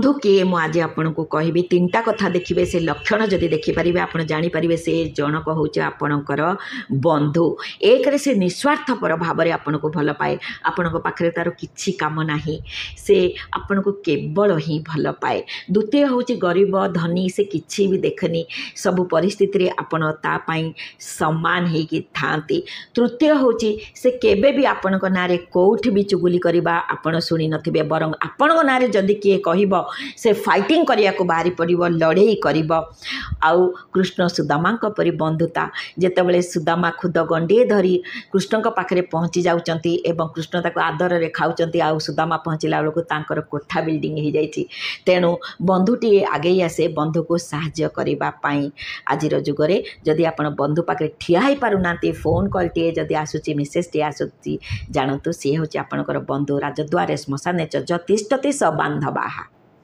बंधु किए मु आज आपन को कहबी तीनटा कथा देखिए से लक्षण जदि देखिपारे आप जानीपारे से जनक हूँ आपणकर बंधु एक रे से निस्वार्थपर भाव में आपन को भल पाए आपण पाखे तार किछि काम नाही से आपन को केवल ही भल पाए। द्वितीय हूँ गरीब धनी से किछि भी देखनी सबु परिस्थिति आपण तापाई समान होगी थांती। तृतीय हूँ से केबे भी आपण ना कौठ भी चुगुली करवा आपण शुणी नथिबे बरं आपण ना जदि किए कहब से फाइटिंग करिया को बाहरी पड़िबो लड़े करिबो। आउ कृष्ण सुदामा परी बंधुता जेतेबेले सुदामा खुद गंडे धरी कृष्ण पाखे पहुँची जाउचंती एवं कृष्ण ताको आदर रे खाउचंती आउ सुदामा पहुँचला बेलू तांकर कोठा बिल्डिंग हो जाइछि। तेणु बंधुटी आगे आसे बंधु को साहाय्य करबा पाई। आजिर जुगरे जदि आपण बंधु पाखे ठिया ही पारुना फोन कॉल टे जदि आसुची मेसेज टे आसुची जानतु सी हूँ आपणकर बंधु। राजद्वारे श्मशाने च ज्योतिष्ठति स बांधवाः।